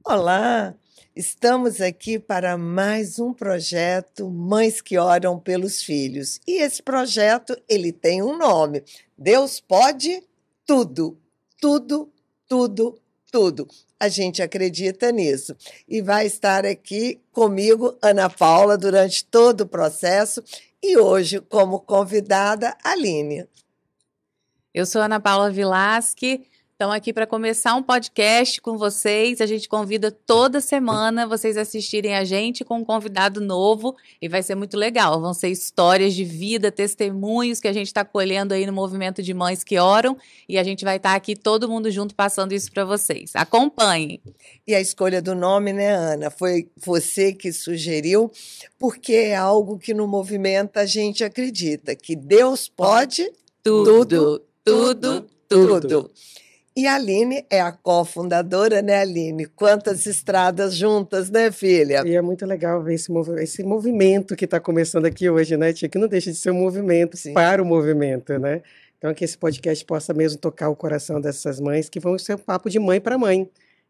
Olá, estamos aqui para mais um projeto Mães que Oram pelos Filhos. E esse projeto, ele tem um nome. Deus pode tudo, tudo, tudo, tudo. A gente acredita nisso. E vai estar aqui comigo, Ana Paula, durante todo o processo. E hoje, como convidada, Aline. Eu sou Ana Paula Vilasque, estamos aqui para começar um podcast com vocês. A gente convida toda semana vocês assistirem a gente com um convidado novo e vai ser muito legal. Vão ser histórias de vida, testemunhos que a gente está colhendo aí no movimento de Mães que Oram e a gente vai estar aqui todo mundo junto passando isso para vocês. Acompanhem. E a escolha do nome, né, Ana? Foi você que sugeriu, porque é algo que no movimento a gente acredita, que Deus pode tudo. Tudo. E a Aline é a cofundadora, né, Aline? Quantas estradas juntas, né, filha? E é muito legal ver esse movimento que está começando aqui hoje, né, tia? Que não deixa de ser um movimento para o movimento, né? Então, que esse podcast possa mesmo tocar o coração dessas mães, que vão ser um papo de mãe para mãe.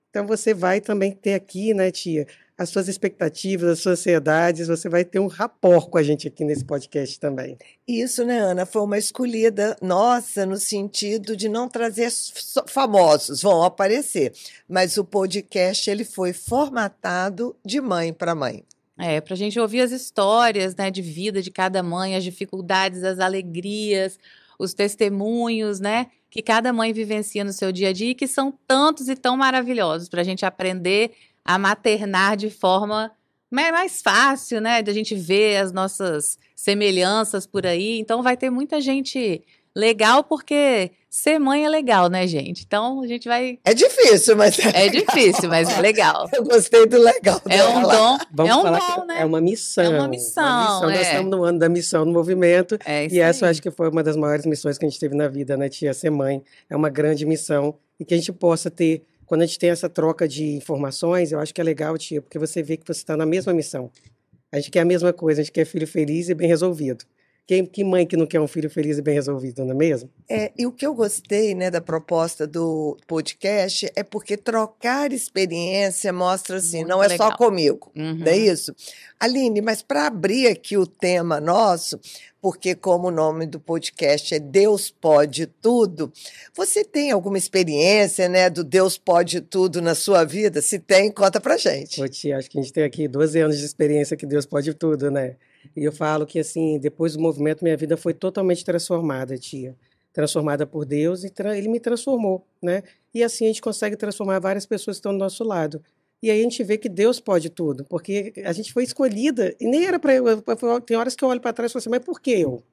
Então, você vai também ter aqui, né, tia, as suas expectativas, as suas ansiedades, você vai ter um rapport com a gente aqui nesse podcast também. Isso, né, Ana? Foi uma escolhida nossa no sentido de não trazer famosos, vão aparecer, mas o podcast ele foi formatado de mãe para mãe. Para a gente ouvir as histórias, né, de vida de cada mãe, as dificuldades, as alegrias, os testemunhos, né, que cada mãe vivencia no seu dia a dia e que são tantos e tão maravilhosos para a gente aprender a maternar de forma mais fácil, né, de a gente ver as nossas semelhanças por aí. Então vai ter muita gente legal, porque ser mãe é legal, né, gente? Então a gente vai... É difícil, mas é difícil, mas é legal. Eu gostei do legal dela. É um dom, vamos falar né? É uma missão. É uma missão. Nós estamos no ano da missão no movimento. E essa eu acho que foi uma das maiores missões que a gente teve na vida, né, tia? Ser mãe é uma grande missão. E que a gente possa ter, quando a gente tem essa troca de informações, eu acho que é legal, tia, porque você vê que você está na mesma missão. A gente quer a mesma coisa, a gente quer filho feliz e bem resolvido. Que mãe que não quer um filho feliz e bem resolvido, não é mesmo? E o que eu gostei, né, da proposta do podcast é porque trocar experiência mostra assim, muito não é legal. Só comigo, não é isso? Aline, mas para abrir aqui o tema nosso, porque como o nome do podcast é Deus Pode Tudo, você tem alguma experiência, né, do Deus Pode Tudo na sua vida? Se tem, conta pra gente. Ô, tia, acho que a gente tem aqui 12 anos de experiência que Deus pode tudo, né? E eu falo que, assim, depois do movimento, minha vida foi totalmente transformada, tia. Transformada por Deus e ele me transformou, né? E assim a gente consegue transformar várias pessoas que estão do nosso lado. E aí a gente vê que Deus pode tudo, porque a gente foi escolhida e nem era para eu. Tem horas que eu olho para trás e falo assim, mas por que eu?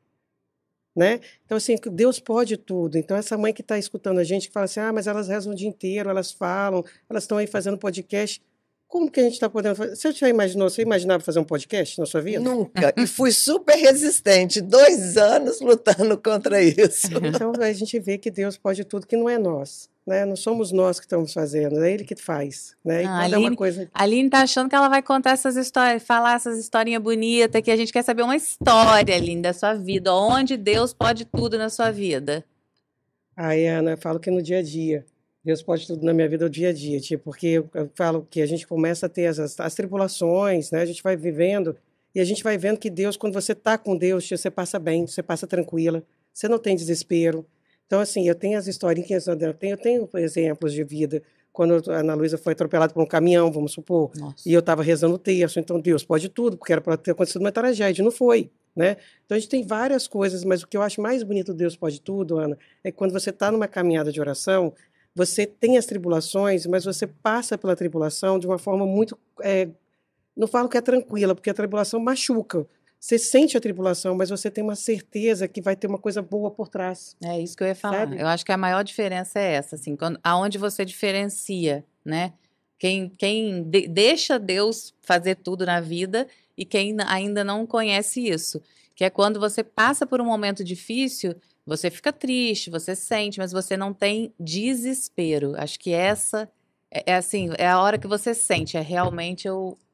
Né? Então, assim, Deus pode tudo. Então, essa mãe que está escutando a gente, que fala assim, mas elas rezam o dia inteiro, elas falam, elas estão aí fazendo podcast. Como que a gente está podendo fazer? Você imaginava fazer um podcast na sua vida? Nunca. E fui super resistente, 2 anos lutando contra isso. Então, a gente vê que Deus pode tudo, que não é nós. Né? Não somos nós que estamos fazendo, é Ele que faz. Né? E a Aline está achando que ela vai contar essas histórias, falar essas historinhas bonitas, que a gente quer saber uma história, Aline, da sua vida. Onde Deus pode tudo na sua vida? Ana, eu falo que no dia a dia. Deus pode tudo na minha vida, o dia a dia, tipo, porque eu falo que a gente começa a ter as tribulações, né? A gente vai vivendo e a gente vai vendo que Deus, quando você está com Deus, você passa bem, você passa tranquila, você não tem desespero. Então, assim, eu tenho as historinhas, eu tenho exemplos de vida. Quando a Ana Luísa foi atropelada por um caminhão, vamos supor, e eu estava rezando o terço, então Deus pode tudo, porque era para ter acontecido uma tragédia, não foi, né? Então a gente tem várias coisas, mas o que eu acho mais bonito do Deus pode tudo, Ana, é quando você está numa caminhada de oração, você tem as tribulações, mas você passa pela tribulação de uma forma muito... não falo que é tranquila, porque a tribulação machuca. Você sente a tribulação, mas você tem uma certeza que vai ter uma coisa boa por trás. É isso que eu ia falar. Sabe? Eu acho que a maior diferença é essa, assim, aonde você diferencia, né? Quem deixa Deus fazer tudo na vida e quem ainda não conhece isso. Que é quando você passa por um momento difícil... Você fica triste, você sente, mas você não tem desespero. Acho que essa assim, é a hora que você sente, realmente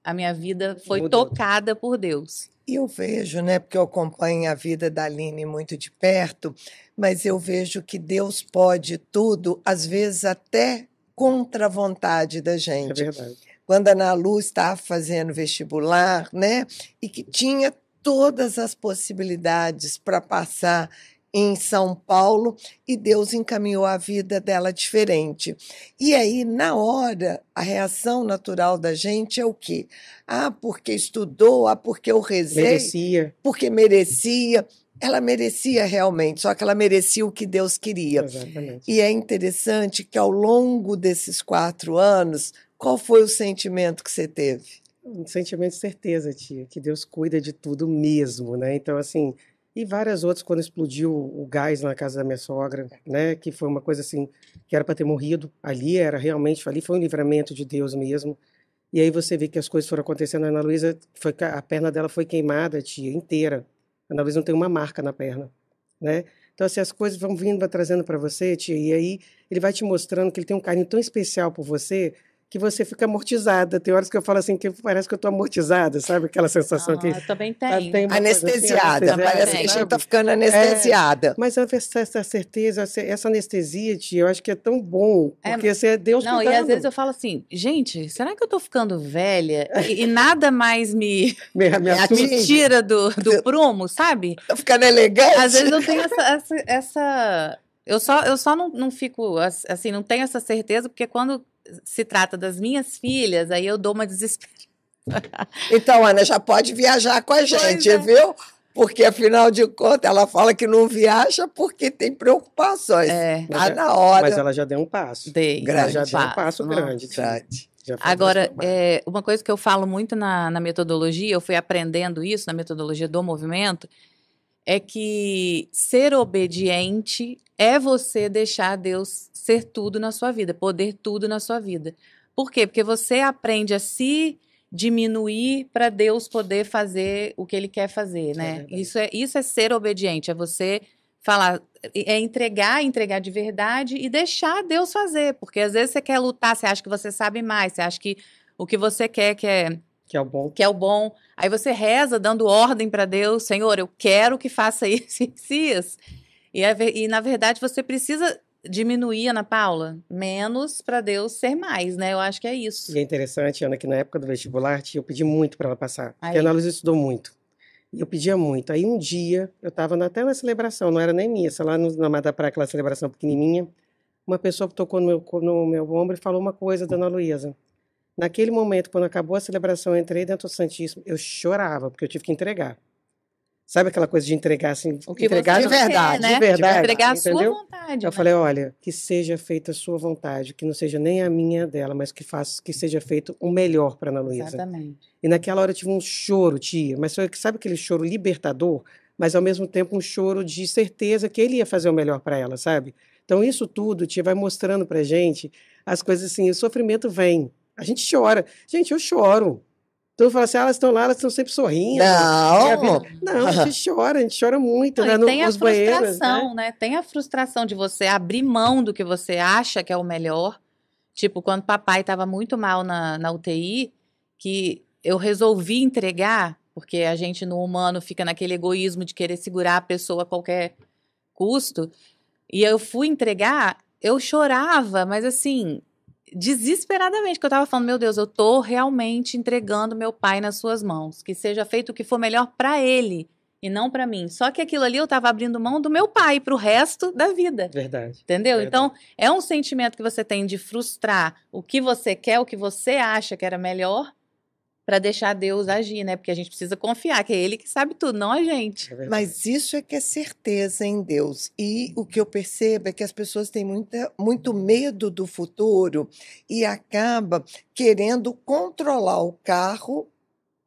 a minha vida foi tocada por Deus. E eu vejo, né, porque eu acompanho a vida da Aline muito de perto, mas eu vejo que Deus pode tudo, às vezes até contra a vontade da É gente. verdade. Quando a Ana Lu estava fazendo vestibular, né, e que tinha todas as possibilidades para passar em São Paulo, e Deus encaminhou a vida dela diferente. E aí, na hora, a reação natural da gente é o quê? Ah, porque estudou, ah, porque eu rezei, Merecia. porque merecia. Ela merecia realmente, só que ela merecia o que Deus queria. Exatamente. E é interessante que ao longo desses 4 anos, qual foi o sentimento que você teve? Um sentimento de certeza, tia, que Deus cuida de tudo mesmo, né? Então, assim, e várias outras, quando explodiu o gás na casa da minha sogra, né? Que foi uma coisa assim, que era para ter morrido. Ali era realmente, ali foi um livramento de Deus mesmo. E aí você vê que as coisas foram acontecendo. A Ana Luísa, a perna dela foi queimada, tia, inteira. A Ana Luísa não tem uma marca na perna, né? Então, assim, as coisas vão vindo, vai trazendo para você, tia, e aí ele vai te mostrando que ele tem um carinho tão especial por você que você fica amortizada. Tem horas que eu falo assim, que parece que eu tô amortizada, sabe? Aquela sensação que Eu também sabe, tenho. uma coisa assim, Anestesiada, parece que a gente sabe? está ficando anestesiada. Mas essa certeza, essa anestesia, tia, eu acho que é tão bom, É, porque você é Deus não, e às vezes cuidando. eu falo assim, gente, será que eu tô ficando velha e nada mais me Me assusta. me tira do prumo, sabe? Está ficando elegante? Às vezes eu tenho eu só não fico assim, não tenho essa certeza, porque quando se trata das minhas filhas, aí eu dou uma desespero. Então, Ana, já pode viajar com a gente, é. viu? Porque, afinal de contas, ela fala que não viaja porque tem preocupações. É. Tá na hora. Mas ela já deu um passo. Dei, Ela Grande já deu um passo, passo não. grande, tia. Grande. Já faz Agora, esse trabalho. uma coisa que eu falo muito na metodologia, eu fui aprendendo isso na metodologia do movimento, é que ser obediente é você deixar Deus ser tudo na sua vida, poder tudo na sua vida. Por quê? Porque você aprende a se diminuir para Deus poder fazer o que Ele quer fazer, né? verdade. Isso é ser obediente, é você falar, é entregar de verdade e deixar Deus fazer, porque às vezes você quer lutar, você acha que você sabe mais, você acha que o que você quer Que é o bom. que é o bom. Aí você reza dando ordem para Deus, Senhor, eu quero que faça isso e isso. E na verdade você precisa diminuir, Ana Paula, menos para Deus ser mais, né? Eu acho que é isso. E é interessante, Ana, que na época do vestibular, tia, eu pedi muito para ela passar. Porque Aí. a Ana Luísa estudou muito. E eu pedia muito. Aí um dia, eu estava até na celebração, não era nem minha, sei lá, na Mata da Praia, aquela celebração pequenininha, uma pessoa que tocou no meu ombro e falou uma coisa da Ana Luísa. Naquele momento, quando acabou a celebração, eu entrei dentro do Santíssimo, eu chorava, porque eu tive que entregar. Sabe aquela coisa de entregar assim? O que entregar você de verdade, quer, né? de verdade, Entregar a sua entendeu? vontade. Eu né? falei, olha, que seja feita a sua vontade, que não seja nem a minha dela, mas que seja feito o melhor para Ana Luísa. Exatamente. E naquela hora eu tive um choro, tia, mas sabe aquele choro libertador, mas ao mesmo tempo um choro de certeza que ele ia fazer o melhor para ela, sabe? Então isso tudo, tia, vai mostrando pra gente as coisas assim, o sofrimento vem, a gente chora. Gente, eu choro. Todo mundo fala assim, elas estão lá, elas estão sempre sorrindo. Não. Não, a gente chora muito, Não, né? e tem a Nos banheiros, né? frustração, né? Tem a frustração de você abrir mão do que você acha que é o melhor. Tipo, quando papai estava muito mal na UTI, que eu resolvi entregar, porque a gente no humano fica naquele egoísmo de querer segurar a pessoa a qualquer custo, e eu fui entregar, eu chorava, mas assim, desesperadamente, que eu tava falando, meu Deus, eu tô realmente entregando meu pai nas suas mãos, que seja feito o que for melhor para ele e não para mim. Só que aquilo ali eu tava abrindo mão do meu pai pro resto da vida. Verdade. Entendeu? Verdade. Então, é um sentimento que você tem de frustrar o que você quer, o que você acha que era melhor, para deixar Deus agir, né? Porque a gente precisa confiar que é Ele que sabe tudo, não a gente. É verdade. Mas isso é que é certeza em Deus. E o que eu percebo é que as pessoas têm muito medo do futuro e acaba querendo controlar o carro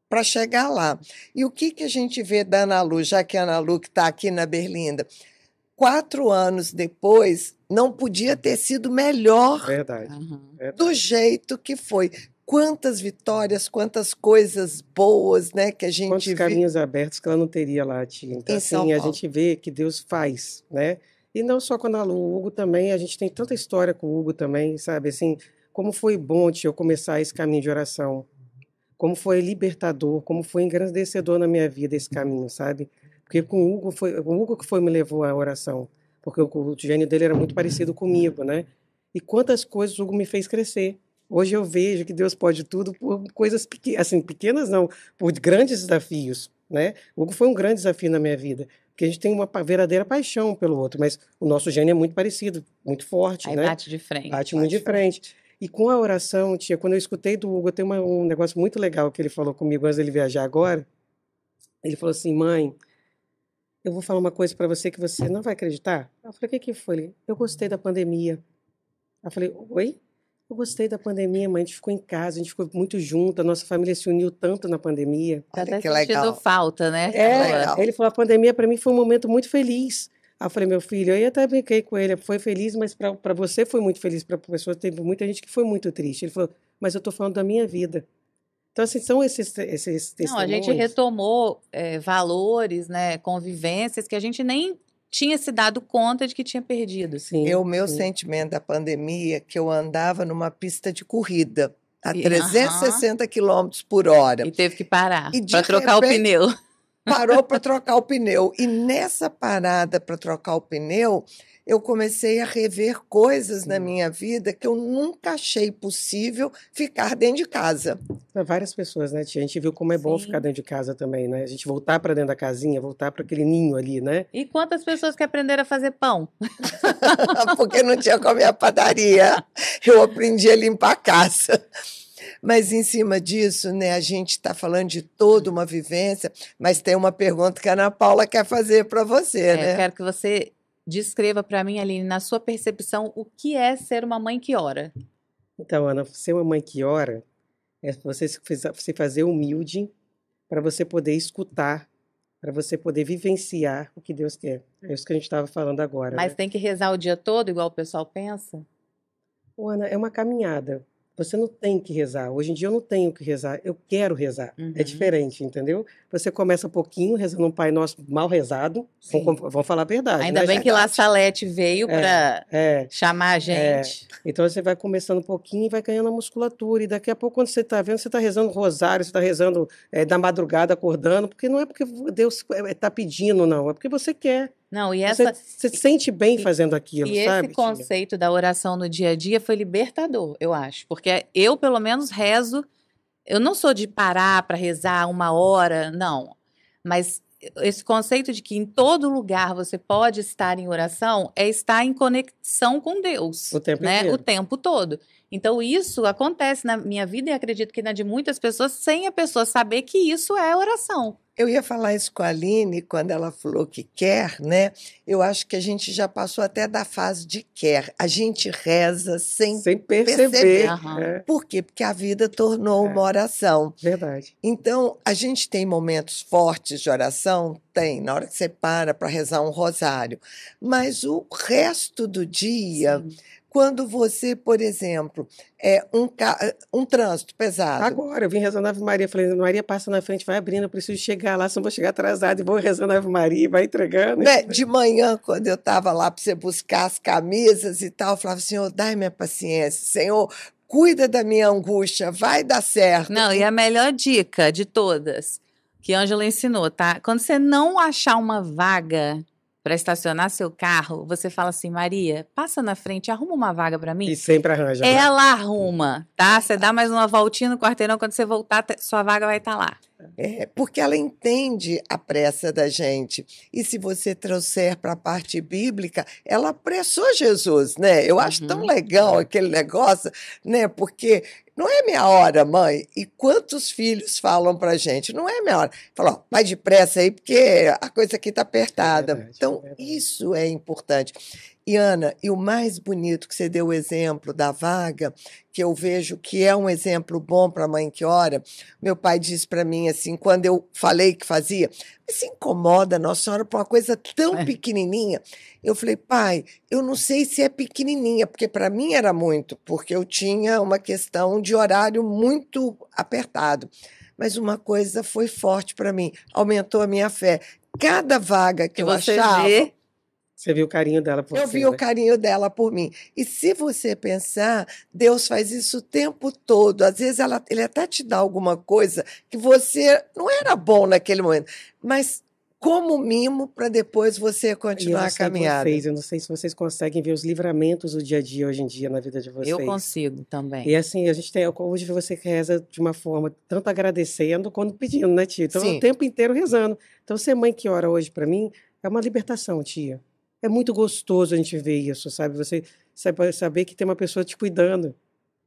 para chegar lá. E o que a gente vê da Ana Lu, já que a Ana Lu que está aqui na Berlinda, 4 anos depois, não podia ter sido melhor Verdade. Uhum. do jeito que foi. Quantas vitórias, quantas coisas boas, né, que a gente Quantos vê. caminhos abertos que ela não teria lá, tia. Então, Em São assim, a Paulo. gente vê que Deus faz, né? E não só com a Lu, o Hugo também, a gente tem tanta história com o Hugo também, sabe? Assim, como foi bom, tia, eu começar esse caminho de oração. Como foi libertador, como foi engrandecedor na minha vida esse caminho, sabe? Porque com o Hugo que foi me levou à oração. Porque o gênio dele era muito parecido comigo, né? E quantas coisas o Hugo me fez crescer. Hoje eu vejo que Deus pode tudo por coisas pequenas, assim, pequenas não, por grandes desafios, né? O Hugo foi um grande desafio na minha vida, porque a gente tem uma verdadeira paixão pelo outro, mas o nosso gênio é muito parecido, muito forte, Aí né? bate de frente. Bate muito de frente. E com a oração, tia, quando eu escutei do Hugo, tem um negócio muito legal que ele falou comigo antes dele viajar agora. Ele falou assim, mãe, eu vou falar uma coisa para você que você não vai acreditar. Eu falei, o que que foi? Ele, eu gostei da pandemia. Eu falei, oi? Eu gostei da pandemia, mãe. A gente ficou em casa, a gente ficou muito junto, a nossa família se uniu tanto na pandemia. Tá Olha até que sentindo legal. falta, né? legal. Ele falou, a pandemia para mim foi um momento muito feliz. Aí eu falei, meu filho, eu até brinquei com ele, foi feliz, mas para você foi muito feliz, para a pessoa, teve muita gente que foi muito triste. Ele falou, mas eu estou falando da minha vida. Então, assim, são esses Não, a gente testemunhos. retomou valores, né, convivências que a gente nem tinha se dado conta de que tinha perdido. Sim, O meu sim. sentimento da pandemia é que eu andava numa pista de corrida a E- 360 quilômetros por hora. E teve que parar E de para trocar o repente- pneu. Parou para trocar o pneu. E nessa parada para trocar o pneu, eu comecei a rever coisas na minha vida que eu nunca achei possível ficar dentro de casa. Para várias pessoas, né, tia? A gente viu como é bom Sim. ficar dentro de casa também, né? A gente voltar para dentro da casinha, voltar para aquele ninho ali, né? E quantas pessoas que aprenderam a fazer pão? Porque não tinha como ir à padaria. Eu aprendi a limpar a casa. Mas em cima disso, né, a gente está falando de toda uma vivência, mas tem uma pergunta que a Ana Paula quer fazer para você, Eu né? quero que você descreva para mim, Aline, na sua percepção, o que é ser uma mãe que ora. Então, Ana, ser uma mãe que ora é você se fazer humilde para você poder escutar, para você poder vivenciar o que Deus quer. É isso que a gente estava falando agora, Mas né? tem que rezar o dia todo, igual o pessoal pensa? Ô, Ana, é uma caminhada. Você não tem que rezar. Hoje em dia eu não tenho que rezar, eu quero rezar. Uhum. É diferente, entendeu? Você começa um pouquinho rezando um Pai Nosso mal rezado. Sim. Vamos falar a verdade, Ainda né, bem gente? que La Salete veio para É, chamar a gente. então você vai começando um pouquinho e vai ganhando a musculatura. E daqui a pouco, quando você está vendo, você está rezando rosário, você está rezando da madrugada, acordando, porque não é porque Deus está pedindo, não. É porque você quer. Não, e Você essa se sente bem fazendo aquilo, e sabe, esse tia? conceito da oração no dia a dia foi libertador, eu acho, porque eu pelo menos rezo. Eu não sou de parar para rezar 1 hora, não. Mas esse conceito de que em todo lugar você pode estar em oração é estar em conexão com Deus, O tempo né? inteiro. O tempo todo. Então isso acontece na minha vida e acredito que na de muitas pessoas sem a pessoa saber que isso é oração. Eu ia falar isso com a Aline quando ela falou que quer, né? Eu acho que a gente já passou até da fase de quer. A gente reza sem. Sem perceber. perceber. Aham. É Por quê? Porque a vida tornou uma oração. verdade. Então, a gente tem momentos fortes de oração? Tem, na hora que você para rezar um rosário. Mas o resto do dia, Sim. quando você, por exemplo, um trânsito pesado. Agora, eu vim rezando a Ave Maria. Falei, Maria, passa na frente, vai abrindo, eu preciso chegar lá, senão vou chegar atrasado. E vou rezando a Ave Maria, vai entregando. Né, de manhã, quando eu estava lá para você buscar as camisas e tal, eu falava, Senhor, dai minha paciência, Senhor, cuida da minha angústia, vai dar certo. Não, e a melhor dica de todas que a Ângela ensinou, tá? Quando você não achar uma vaga para estacionar seu carro, você fala assim, Maria, passa na frente, arruma uma vaga para mim. E sempre arranja. né? Ela arruma, tá? Você dá mais uma voltinha no quarteirão, quando você voltar, sua vaga vai estar lá. Porque ela entende a pressa da gente. E se você trouxer para a parte bíblica, ela apressou Jesus, né? Eu acho tão legal aquele negócio, né? Porque não é minha hora, mãe. E quantos filhos falam para a gente? Não é minha hora. Falam, ó, vai depressa aí, porque a coisa aqui está apertada. verdade, Então, é verdade. isso é importante. E, Ana, e o mais bonito que você deu o exemplo da vaga, que eu vejo que é um exemplo bom para a mãe que ora, meu pai disse para mim assim, quando eu falei que fazia, se incomoda Nossa Senhora por uma coisa tão pequenininha. Eu falei, pai, eu não sei se é pequenininha, porque para mim era muito, porque eu tinha uma questão de horário muito apertado. Mas uma coisa foi forte para mim, aumentou a minha fé. Cada vaga que eu você achava... vê, Você viu o carinho dela por Eu você, vi né? o carinho dela por mim. E se você pensar, Deus faz isso o tempo todo. Às vezes ele até te dá alguma coisa que você não era bom naquele momento, mas como mimo para depois você E eu continuar não a sei caminhada. vocês, eu não sei se vocês conseguem ver os livramentos do dia a dia hoje em dia na vida de Eu vocês. consigo E também. assim, a gente tem, hoje você reza de uma forma tanto agradecendo quanto pedindo, né, tia? Então, é o Sim, tempo inteiro rezando. Então, ser mãe que ora hoje para mim é uma libertação, tia. É muito gostoso a gente ver isso, sabe? Você saber que tem uma pessoa te cuidando.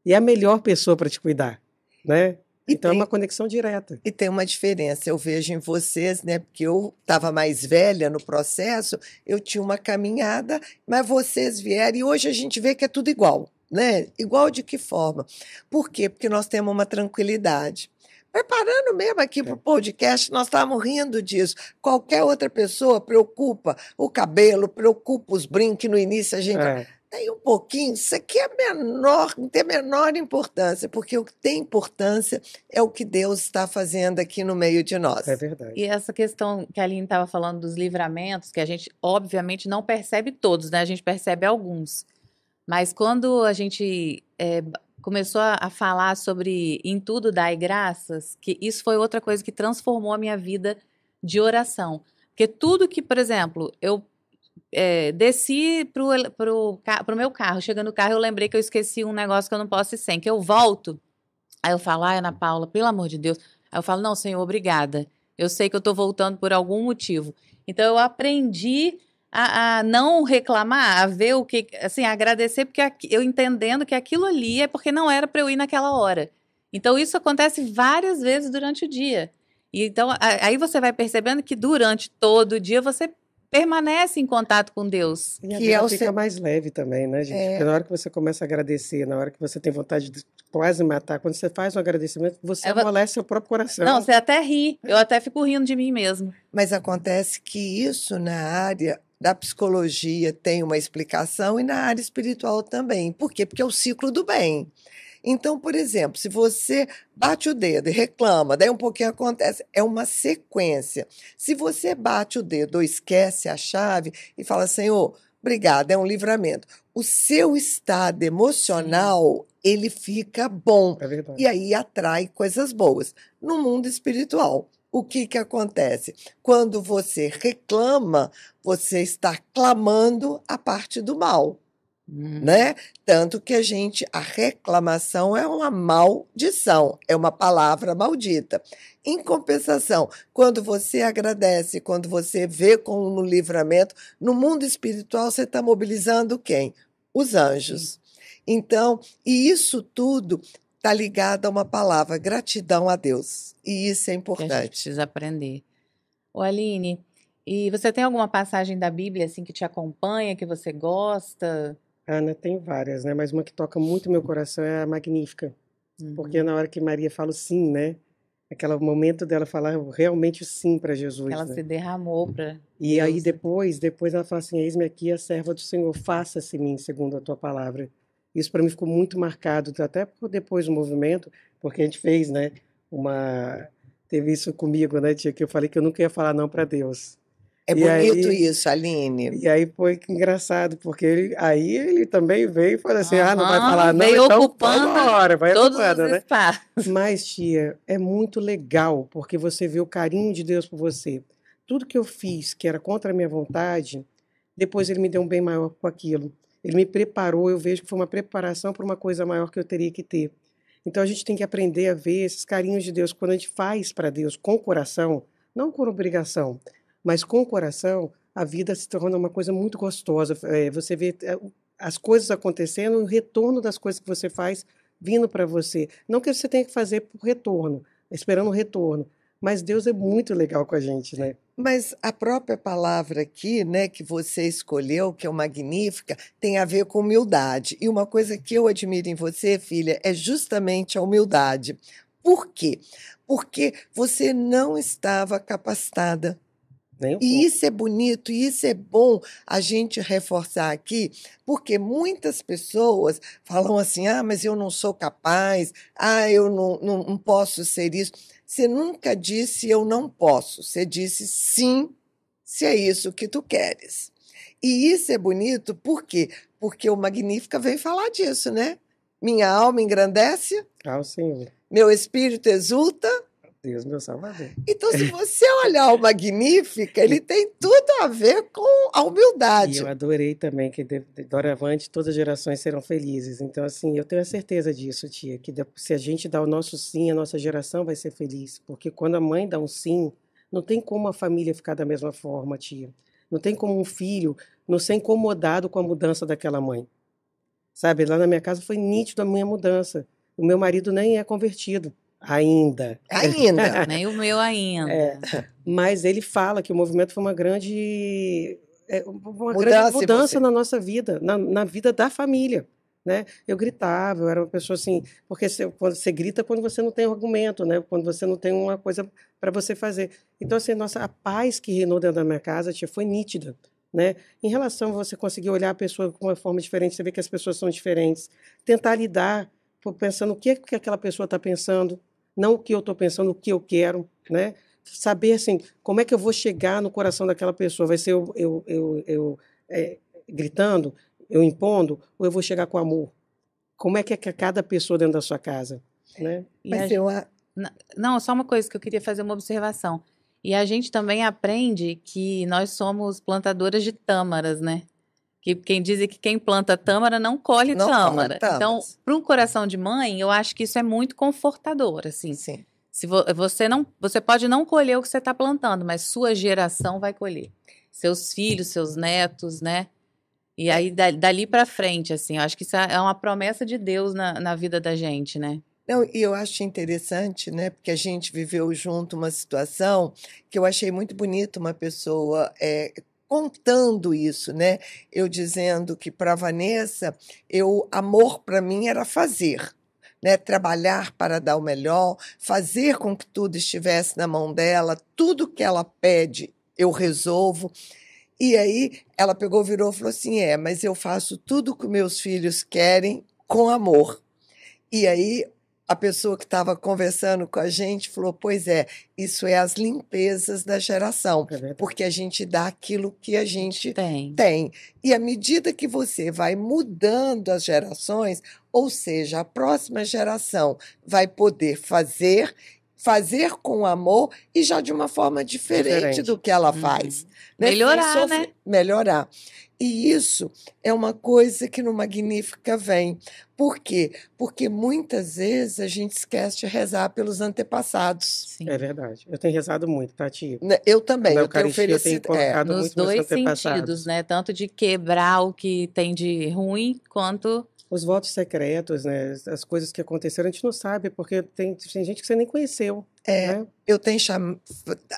E é a melhor pessoa para te cuidar, né? e Então, é uma tem, conexão direta. e tem uma diferença. Eu vejo em vocês, né? Porque eu estava mais velha no processo, eu tinha uma caminhada, mas vocês vieram e hoje a gente vê que é tudo igual, né? Igual de que forma? Por quê? Porque nós temos uma tranquilidade. Preparando mesmo aqui para o É. podcast, nós estávamos rindo disso. Qualquer outra pessoa preocupa o cabelo, preocupa os brincos. No início a gente É, tem um pouquinho, isso aqui é menor, não tem a menor importância, porque o que tem importância é o que Deus está fazendo aqui no meio de é nós. E verdade. essa questão que a Aline estava falando dos livramentos, que a gente obviamente não percebe todos, né? A gente percebe alguns. Mas quando a gente começou a falar sobre em tudo dai graças, que isso foi outra coisa que transformou a minha vida de oração. Porque tudo que, por exemplo, eu desci pro meu carro, chegando no carro, eu lembrei que eu esqueci um negócio que eu não posso ir sem, que eu volto. Aí eu falo, ai, Ana Paula, pelo amor de Deus. Aí eu falo, não, Senhor, obrigada. Eu sei que eu estou voltando por algum motivo. Então eu aprendi a não reclamar, a ver o que, assim, a agradecer, porque eu entendendo que aquilo ali é porque não era para eu ir naquela hora. Então isso acontece várias vezes durante o dia. E então aí você vai percebendo que durante todo o dia você permanece em contato com Deus. E a Que é vida o fica mais leve também, né, gente? Porque é, na hora que você começa a agradecer, na hora que você tem vontade de quase matar, quando você faz um agradecimento, você Aí vo- amolece seu próprio Não, coração. você até ri. Eu até fico rindo de mim mesmo. mas acontece que isso na área da psicologia tem uma explicação e na área espiritual também. Por quê? Porque é o ciclo do bem. Então, por exemplo, se você bate o dedo e reclama, daí um pouquinho acontece, é uma sequência. Se você bate o dedo ou esquece a chave e fala, Senhor, obrigado, é um livramento. O seu estado Sim. emocional, ele fica bom É verdade. e aí atrai coisas boas. No mundo espiritual, o que que acontece? Quando você reclama, você está clamando a parte do mal, né? Tanto que a reclamação é uma maldição, é uma palavra maldita. Em compensação, quando você agradece, quando você vê como no livramento, no mundo espiritual você está mobilizando quem? Os Sim, anjos. Então, e isso tudo está ligado a uma palavra, gratidão a Deus. E isso é que a gente importante. precisa aprender. Ô, Aline, e você tem alguma passagem da Bíblia assim que te acompanha, que você gosta? Ana, tem várias, né? Mas uma que toca muito meu coração é a Magnífica. Porque Uhum. na hora que Maria fala o sim, né? Aquele momento dela falar realmente o sim para Que Jesus, ela né? se derramou para E aí Deus, né? depois ela fala assim: Eis-me aqui a serva do Senhor, faça-se em mim segundo a tua palavra. Isso para mim ficou muito marcado, até depois do movimento, porque a gente fez, né? Uma. Teve isso comigo, né, tia? Que eu falei que eu nunca ia falar não para Deus. É E bonito aí, isso, Aline. e aí foi engraçado, porque aí ele também veio e falou assim: ah, não vai Aham, falar não, veio então ocupando vambora, vai todos os ocupando, né? espaços. Mas, tia, é muito legal, porque você vê o carinho de Deus por você. Tudo que eu fiz, que era contra a minha vontade, depois ele me deu um bem maior com aquilo. Ele me preparou, eu vejo que foi uma preparação para uma coisa maior que eu teria que ter. Então a gente tem que aprender a ver esses carinhos de Deus quando a gente faz para Deus com o coração, não por obrigação, mas com o coração, a vida se torna uma coisa muito gostosa. Você vê as coisas acontecendo, o retorno das coisas que você faz vindo para você. Não que você tenha que fazer por retorno, esperando o retorno, mas Deus é muito legal com a gente, né? Mas a própria palavra aqui, né, que você escolheu, que é o magnífica, tem a ver com humildade. E uma coisa que eu admiro em você, filha, é justamente a humildade. Por quê? Porque você não estava capacitada. Nem um E pouco. isso é bonito, e isso é bom a gente reforçar aqui, porque muitas pessoas falam assim: ah, mas eu não sou capaz, ah, eu não posso ser isso. Você nunca disse eu não posso, você disse sim, se é isso que tu queres. E isso é bonito, por quê? Porque o Magnífica vem falar disso, né? Minha alma engrandece, Ah, o Senhor, meu espírito exulta, Deus, meu Salvador. Então, se você olhar o Magnífica, ele tem tudo a ver com a E humildade. eu adorei também que de doravante todas as gerações serão felizes. Então, assim, eu tenho a certeza disso, tia, que se a gente dá o nosso sim, a nossa geração vai ser feliz. Porque quando a mãe dá um sim, não tem como a família ficar da mesma forma, tia. Não tem como um filho não ser incomodado com a mudança daquela mãe. Sabe, lá na minha casa foi nítido a minha mudança. O meu marido nem é convertido ainda. Ainda. Nem o meu ainda. Mas ele fala que o movimento foi uma grande Mudança em mudança você. na nossa vida, na vida da família, né? Eu gritava, eu era uma pessoa assim, porque quando você grita quando você não tem argumento, né? Quando você não tem uma coisa para você fazer. Então, assim, a paz que reinou dentro da minha casa, tia, foi nítida, né? Em relação a você conseguir olhar a pessoa com uma forma diferente, você vê que as pessoas são diferentes, tentar lidar pensando o que aquela pessoa está pensando, não o que eu estou pensando, o que eu quero, né? Saber assim, como é que eu vou chegar no coração daquela pessoa? Vai ser gritando, eu impondo, ou eu vou chegar com amor? Como é que cada pessoa dentro da sua casa, né? E Mas eu, Não, só uma coisa que eu queria fazer uma observação. E a gente também aprende que nós somos plantadoras de tâmaras, né? Que quem diz que quem planta tâmara não colhe não tâmara. Então, comentamos. para um coração de mãe, eu acho que isso é muito confortador, assim. Sim. Se você não, você pode não colher o que você está plantando, mas sua geração vai colher. Seus filhos, seus netos, né? E aí, dali para frente, assim, eu acho que isso é uma promessa de Deus na vida da gente, né? Não, e eu acho interessante, né? Porque a gente viveu junto uma situação que eu achei muito bonito, uma pessoa contando isso, né? Eu dizendo que para Vanessa, amor para mim era fazer, né? Trabalhar para dar o melhor, fazer com que tudo estivesse na mão dela, tudo que ela pede, eu resolvo. E aí ela pegou, virou e falou assim: mas eu faço tudo que meus filhos querem com amor. E aí a pessoa que estava conversando com a gente falou: pois é, isso é as limpezas da geração, É verdade. porque a gente dá aquilo que a gente Tem. tem. E à medida que você vai mudando as gerações, ou seja, a próxima geração vai poder fazer com amor e já de uma forma diferente do Diferente. que ela Uhum. faz. Né? Melhorar, né? Melhorar. E isso é uma coisa que no Magnífica vem. Por quê? Porque muitas vezes a gente esquece de rezar pelos antepassados. Sim. É verdade. Eu tenho rezado muito, tá, tia? Né? Eu também, Na eu tenho Eucaristia eu tenho oferecido. colocado Nos muito meus dois sentidos, antepassados. né? Tanto de quebrar o que tem de ruim, quanto Os votos secretos, né? As coisas que aconteceram, a gente não sabe, porque tem gente que você nem conheceu, né? Eu tenho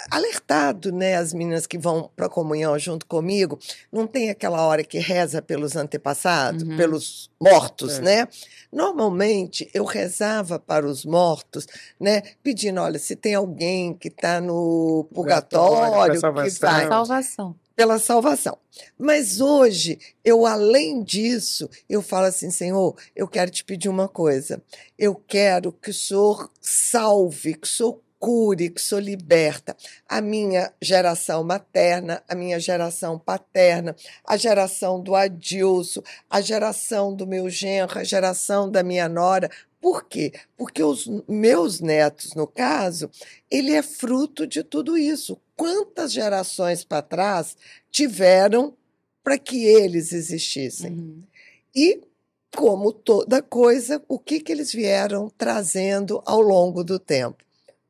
alertado, né, as meninas que vão para a comunhão junto comigo. Não tem aquela hora que reza pelos antepassados, Uhum. pelos mortos, É. né? Normalmente eu rezava para os mortos, né, pedindo, olha, se tem alguém que está no purgatório, pra que salvação. vai salvação. pela salvação. Mas hoje, além disso, eu falo assim: Senhor, eu quero te pedir uma coisa. Eu quero que o Senhor salve, que o Senhor cure, que o Senhor liberta a minha geração materna, a minha geração paterna, a geração do Adilson, a geração do meu genro, a geração da minha nora. Por quê? Porque os meus netos, no caso, ele é fruto de tudo isso. Quantas gerações para trás tiveram para que eles existissem? Uhum. E, como toda coisa, o que eles vieram trazendo ao longo do tempo?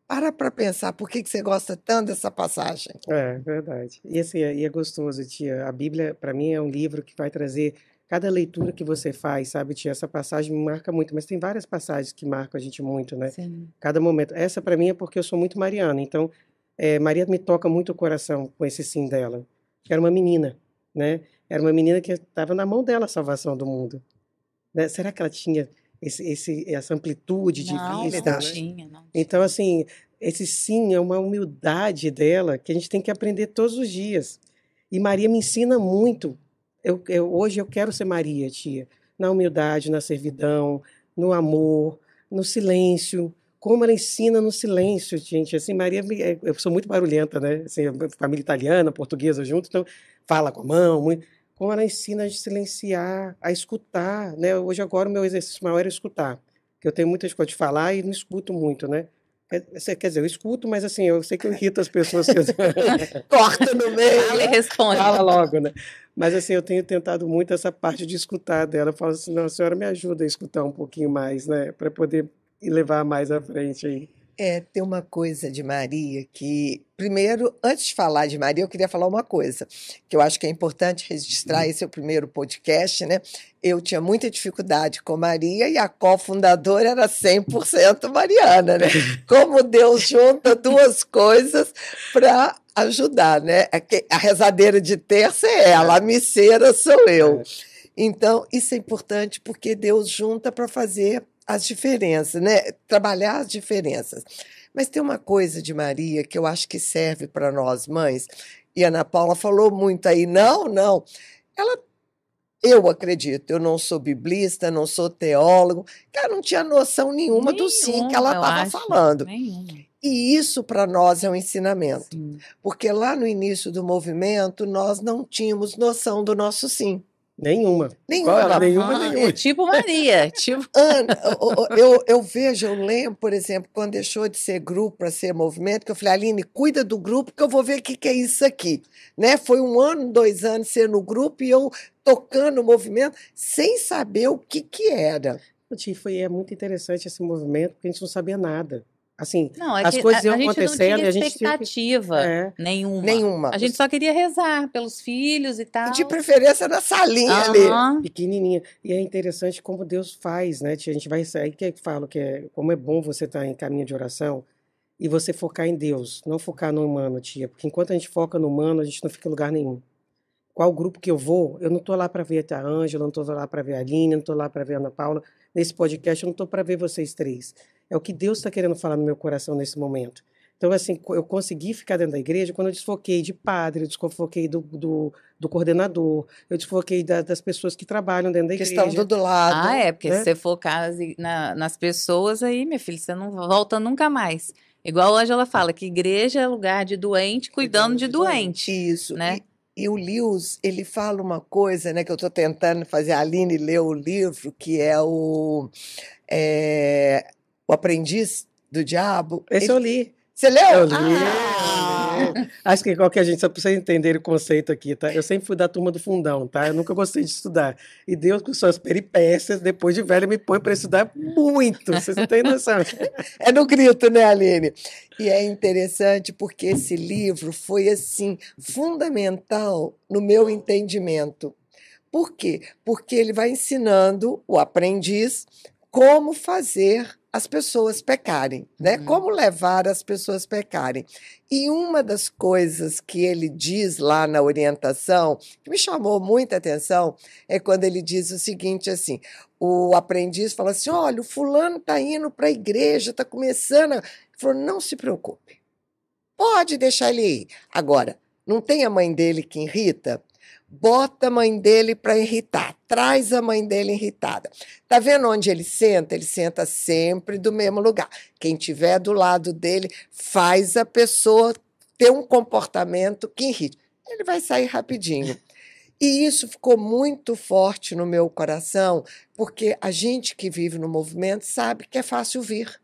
Para pensar, por que você gosta tanto dessa passagem? É, verdade. E assim, é gostoso, tia. A Bíblia, para mim, é um livro que vai trazer cada leitura que você faz, sabe, tia? Essa passagem me marca muito, mas tem várias passagens que marcam a gente muito, né? Sim. Cada momento. Essa, para mim, é porque eu sou muito mariana. Então, Maria me toca muito o coração com esse sim dela. Era uma menina, né? Era uma menina que estava na mão dela a salvação do mundo, né? Será que ela tinha essa amplitude de Não, vista, não né? tinha, não tinha. Então, assim, esse sim é uma humildade dela que a gente tem que aprender todos os dias. E Maria me ensina muito. Hoje eu quero ser Maria, tia. Na humildade, na servidão, no amor, no silêncio. Como ela ensina no silêncio, gente. Assim, Maria, eu sou muito barulhenta, né? Assim, família italiana, portuguesa junto, então fala com a mão, muito. Como ela ensina a silenciar, a escutar, né? Hoje agora o meu exercício maior é escutar, porque eu tenho muitas coisas de falar e não escuto muito, né? Quer dizer, eu escuto, mas assim, eu sei que eu irrito as pessoas que Corta no meio. Fala e responde. fala logo, né? Mas assim, eu tenho tentado muito essa parte de escutar dela. Eu falo assim, não, a senhora me ajuda a escutar um pouquinho mais, né? Para poder levar mais à frente aí. Tem uma coisa de Maria que, primeiro, antes de falar de Maria, eu queria falar uma coisa, que eu acho que é importante registrar, esse é o primeiro podcast, né? Eu tinha muita dificuldade com Maria e a cofundadora era 100% Mariana, né? Como Deus junta duas coisas para ajudar, né? A rezadeira de terça é ela, a misseira sou eu. Então, isso é importante porque Deus junta para fazer as diferenças, né? Trabalhar as diferenças. Mas tem uma coisa de Maria que eu acho que serve para nós mães, e a Ana Paula falou muito aí, não. Ela, eu acredito, eu não sou biblista, não sou teólogo, ela não tinha noção nenhuma do sim que ela Nenhuma, eu estava acho. falando. Nenhuma. E isso para nós é um ensinamento, Sim. porque lá no início do movimento nós não tínhamos noção do nosso sim. Nenhuma. Nenhuma. Qual era? Nenhuma, Aham, nenhuma. é tipo Maria. Tipo... Ana, eu vejo, eu lembro, por exemplo, quando deixou de ser grupo para ser movimento, que eu falei, Aline, cuida do grupo que eu vou ver o que é isso aqui. Né? Foi 1 ano, 2 anos ser no grupo e eu tocando o movimento sem saber o que era. É muito interessante esse movimento, porque a gente não sabia nada. Assim, Não, é as que coisas iam a gente não acontecendo tinha e a gente tinha que... expectativa É. nenhuma. Nenhuma. A gente só queria rezar pelos filhos e tal. De preferência na salinha ali. Aham. Pequenininha. E é interessante como Deus faz, né, tia? A gente vai sair, que eu falo que como é bom você estar em caminho de oração e você focar em Deus, não focar no humano, tia. Porque enquanto a gente foca no humano, a gente não fica em lugar nenhum. Qual grupo que eu vou, eu não estou lá para ver a Ângela, não estou lá para ver a Aline, não estou lá para ver a Ana Paula. Nesse podcast, eu não estou para ver vocês três. É o que Deus está querendo falar no meu coração nesse momento. Então, assim, eu consegui ficar dentro da igreja quando eu desfoquei de padre, eu desfoquei do coordenador, eu desfoquei das pessoas que trabalham dentro da Que igreja. estão do lado. Ah, é, porque né? se você focar nas pessoas aí, minha filha, você não volta nunca mais. Igual a Ângela fala, que igreja é lugar de doente cuidando de doente. Isso. Né? E o Lewis, ele fala uma coisa, né, que eu estou tentando fazer a Aline ler o livro, que é o Aprendiz do Diabo. Esse eu li. Você leu? Eu li. Acho que qualquer gente, só para vocês entenderem o conceito aqui, tá? Eu sempre fui da turma do fundão, tá? Eu nunca gostei de estudar. E Deus, com suas peripécias, depois de velho, me põe para estudar muito. Vocês não têm noção. É no grito, né, Aline? E é interessante porque esse livro foi, assim, fundamental no meu entendimento. Por quê? Porque ele vai ensinando o aprendiz como fazer as pessoas pecarem, né? Como levar as pessoas a pecarem. E uma das coisas que ele diz lá na orientação, que me chamou muita atenção, é quando ele diz o seguinte, assim, o aprendiz fala assim, olha, o fulano está indo para a igreja, está começando. Ele falou, não se preocupe, pode deixar ele ir. Agora, não tem a mãe dele que irrita? Bota a mãe dele para irritar, traz a mãe dele irritada. Tá vendo onde ele senta? Ele senta sempre do mesmo lugar. Quem tiver do lado dele faz a pessoa ter um comportamento que irrite. Ele vai sair rapidinho. E isso ficou muito forte no meu coração, porque a gente que vive no movimento sabe que é fácil vir.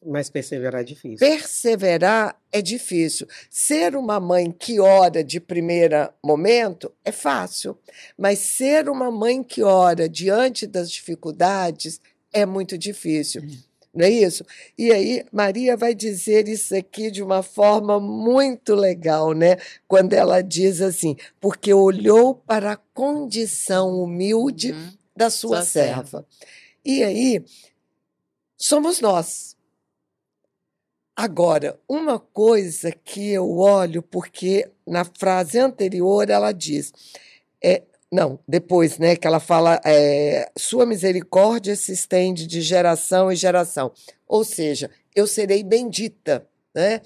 Mas perseverar é difícil. Perseverar é difícil. Ser uma mãe que ora de primeiro momento é fácil, mas ser uma mãe que ora diante das dificuldades é muito difícil. Não é isso? E aí, Maria vai dizer isso aqui de uma forma muito legal, né? Quando ela diz assim, porque olhou para a condição humilde da sua serva. E aí, somos nós. Agora, uma coisa que eu olho, porque na frase anterior ela diz, não, depois, né, que ela fala, sua misericórdia se estende de geração em geração, ou seja, eu serei bendita, né?